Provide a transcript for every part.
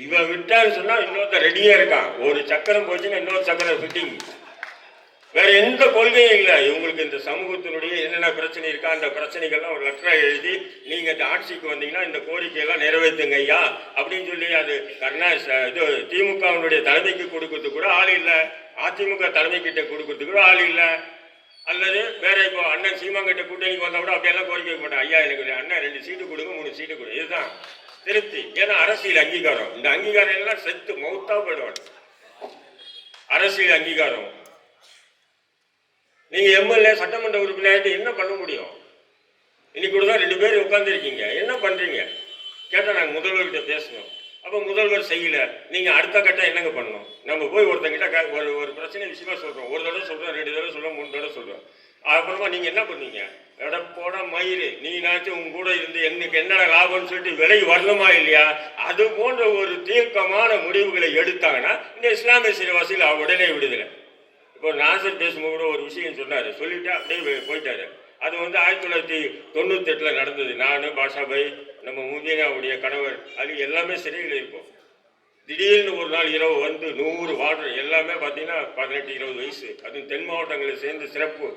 இவன் விட்டான்னு சொன்னா இன்னொருத்த ரெடியா இருக்கான். ஒரு சக்கரம் போச்சுன்னா இன்னொரு சக்கரம் ஃபிட்டிங். வேற எந்த கொள்கையும் இல்லை இவங்களுக்கு. இந்த சமூகத்தினுடைய என்னென்ன பிரச்சனை இருக்கா அந்த பிரச்சனைகள்லாம் ஒரு லெட்டரா எழுதி நீங்க இந்த ஆட்சிக்கு வந்தீங்கன்னா இந்த கோரிக்கையெல்லாம் நிறைவேற்றுங்க ஐயா அப்படின்னு சொல்லி அது இது திமுகவினுடைய தலைமைக்கு கொடுக்கறதுக்கு கூட ஆள் இல்லை, அதிமுக தலைமை கிட்ட கொடுக்கறதுக்கு கூட ஆள் இல்லை. அல்லது வேற இப்போ அண்ணன் சீமாங்கிட்ட கூட்டணிக்கு வந்தா கூட அப்படியெல்லாம் கோரிக்கை வைக்க மாட்டேன். ஐயா எனக்கு அண்ணன் 2 சீட்டு கொடுங்க 3 சீட்டு கொடுங்க, இதுதான் திருப்தி. ஏன்னா அரசியல் அங்கீகாரம். இந்த அங்கீகாரம் எல்லாம் செத்து மௌத்தா போயிடுவாங்க. அரசியல் அங்கீகாரம். நீங்க எம்எல்ஏ சட்டமன்ற உறுப்பினர் என்ன பண்ண முடியும்? இன்னைக்கு கூட தான் 2 பேர் உட்கார்ந்துருக்கீங்க, என்ன பண்றீங்க கேட்டா நாங்க முதல்வர்கிட்ட பேசணும். அப்ப முதல்வர் செய்யல, நீங்க அடுத்த கட்டம் என்னங்க பண்ணணும்? நம்ம போய் ஒருத்தங்கிட்ட ஒரு பிரச்சனை விஷயமா சொல்றோம், ஒரு தடவை சொல்றோம், 2 தடவை சொல்றோம், 3 தடவை சொல்றோம். அப்புறமா நீங்க என்ன பண்ணீங்க? போட மயிறு நீனாச்சும் உங்க கூட இருந்து எனக்கு என்ன லாபம்னு சொல்லிட்டு விலை வரணுமா இல்லையா? அது போன்ற ஒரு தீர்க்கமான முடிவுகளை எடுத்தாங்கன்னா இந்த இஸ்லாமிய சிறைவாசிகள் உடனே விடுதலை. இப்போ நாசர் பேசும்போது கூட ஒரு விஷயம் சொன்னாரு, சொல்லிட்டு அப்படியே போயிட்டாரு. அது 1998 நடந்தது. நான் பாஷாபாய் நம்ம முபீனாவுடைய கணவர் அது எல்லாமே சிறையில் இருக்கும். திடீர்னு ஒரு நாள் இரவு வந்து 100 வார்டு எல்லாமே பார்த்தீங்கன்னா 18-20 வயசு, அதுவும் தென் மாவட்டங்களை சேர்ந்து சிறப்பு.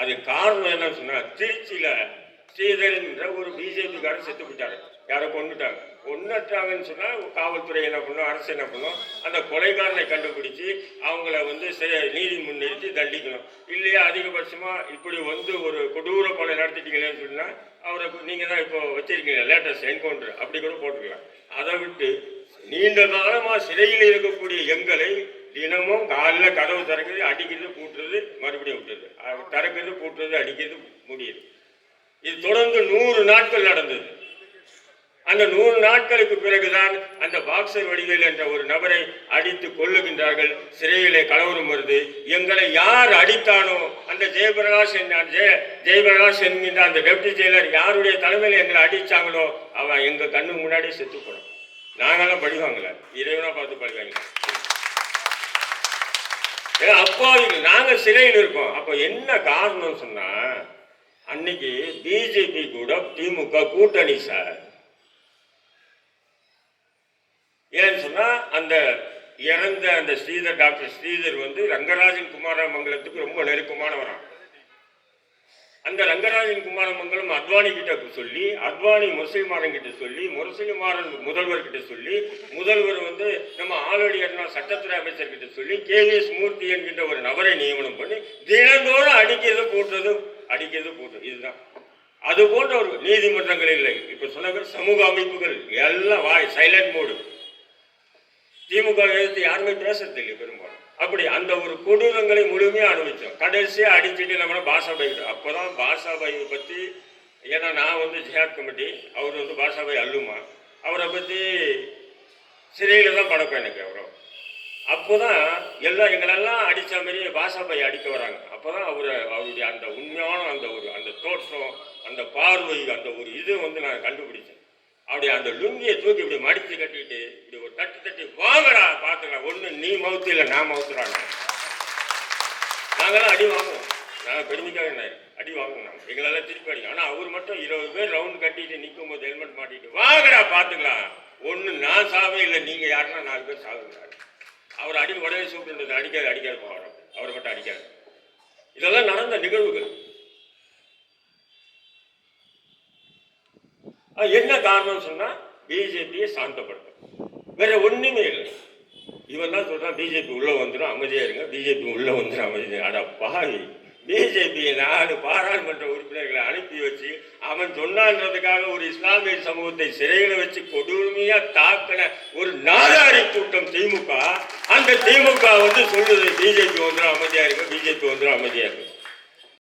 அது காரணம் என்னன்னு சொன்னா திருச்சியில ஸ்ரீதரன்ற ஒரு பிஜேபிக்காரர் செத்து போயிட்டாரு. யாரை கொண்டுட்டாங்க. கொண்டுட்டாங்கன்னு சொன்னா காவல்துறை என்ன பண்ணும், அரசு என்ன பண்ணும், அந்த கொலைகாரனை கண்டுபிடிச்சு அவங்கள நீதி முன் நிறுத்தி தண்டிக்கணும். இல்லையா அதிகபட்சமா இப்படி ஒரு கொடூர கொலை நடத்திட்டீங்களேன்னு சொன்னா அவரை நீங்க தான் இப்போ வச்சிருக்கீங்க லேட்டஸ்ட் என்கவுண்டர் அப்படி கூட போட்டுக்கலாம். அதை விட்டு நீண்ட காலமா சிறையில் இருக்கக்கூடிய எங்களை தினமும் காலையில் கதவு திறக்கிறது, அடிக்கிறது, பூட்டுறது, மறுபடியும் விட்டுறது, திறக்கிறது, பூட்டுறது, அடிக்கிறது, முடியுது. இது தொடர்ந்து 100 நாட்கள் நடந்தது. அந்த 100 நாட்களுக்கு பிறகுதான் அந்த பாக்சர் வடிவேல் என்ற ஒரு நபரை அடித்து கொள்ளுகின்றார்கள். சிறையிலே கலவரம் வருது. எங்களை யார் அடித்தானோ அந்த ஜெயபிரகாஷ் என்கின்ற அந்த டெப்டி ஜெயிலர் யாருடைய தலைமையில் எங்களை அடிச்சாங்களோ அவன் எங்க கண்ணு முன்னாடி செத்து போனோம். நாங்கெல்லாம் படிவாங்கல, இறைவனா பார்த்து படிவாங்க. அப்போ நாங்க சிறையில் இருக்கோம். அப்போ என்ன காரணம் சொன்னா அன்னைக்கு பிஜேபி கூட திமுக கூட்டணி சார். ஏன்னு சொன்னா அந்த இறந்த அந்த ஸ்ரீதர் டாக்டர் ஸ்ரீதர் ரங்கராஜன் குமாரமங்கலத்துக்கு ரொம்ப நெருக்கமானவரான். அந்த ரங்கராஜன் குமாரமங்கலம் அத்வானி கிட்ட சொல்லி, அத்வானி முரசலிமாறன் கிட்ட சொல்லி, முரசலிமாறன் முதல்வர் கிட்ட சொல்லி, முதல்வர் நம்ம ஆலடி அண்ணா சட்டத்துறை அமைச்சர் கிட்ட சொல்லி கேவிஎஸ் மூர்த்தி என்கின்ற ஒரு நபரை நியமனம் பண்ணி தினந்தோறும் அடிக்கிறது போட்டுறது. இதுதான். அது போன்ற ஒரு நீதிமன்றங்கள் இல்லை. இப்ப சொன்ன சமூக அமைப்புகள் எல்லாம் சைலண்ட் மோடு. திமுக எழுத்து யாருமே பேசுறது இல்லை பெரும்பாலும். அப்படி அந்த ஒரு கொடூரங்களை முழுமையா அனுபவிச்சோம். கடைசியா அடிச்சுட்டு நம்ம பாஷாபாய். அப்பதான் பாஷாபாய் பத்தி, ஏன்னா நான் ஜிஹாத் கமிட்டி, அவர் பாஷாபாய் அல்லுமா, அவரை பத்தி சிறையில தான் பழக்கம் எனக்கு. அப்போதான் எங்களெல்லாம் அடிச்ச மாதிரி பாஷாபாய் அடிக்க வராங்க. அப்பதான் அவருடைய அந்த உண்மையான அந்த தோற்றம், அந்த பார்வை, அந்த ஒரு இது நான் கண்டுபிடிச்சேன். அப்படியே அந்த லுங்கியை தூக்கி இப்படி மடித்து கட்டிட்டு இப்படி ஒரு தட்டி வாங்கடா பார்த்துக்கலாம். ஒண்ணு நீ மவுத்து இல்லை நான் மவுத்துறாங்க. நாங்கெல்லாம் அடி வாங்குவோம். நாங்கள் பெருமைக்காக அடி வாங்குவோம். எங்களெல்லாம் திருப்பி அடிக்கும். ஆனால் அவர் மட்டும் 20 பேர் ரவுண்ட் கட்டிட்டு நிற்கும் போது ஹெல்மெட் மாட்டிட்டு வாங்கடா பார்த்துக்கலாம். ஒன்று நான் சாவே இல்லை, நீங்க யாருன்னா 4 பேர் சாகுங்கிறாரு. அவர் அடி உடனே சூப்பிட்டு அடிக்காது போவார். அவரை மட்டும் அடிக்காது. இதெல்லாம் நடந்த நிகழ்வுகள். என்ன காரணம் சொன்னா பிஜேபியை சாந்தப்படுத்தும், வேற ஒண்ணுமே இல்லை. இவன் தான் சொல்றான் பிஜேபி உள்ள வந்துடும் அமைதியா இருங்க, பிஜேபி உள்ள வந்துடும் அமைதியா. அட பாவி, பிஜேபியை 4 பாராளுமன்ற உறுப்பினர்களை அனுப்பி வச்சு அவன் சொன்னான்றதுக்காக ஒரு இஸ்லாமிய சமூகத்தை சிறையில வச்சு கொடுமையா தாக்கின ஒரு நாதாரி கூட்டம் திமுக. அந்த திமுக சொல்லுது பிஜேபி வந்துடும் அமைதியா இருக்கு, பிஜேபி வந்துடும் அமைதியா இருக்கு.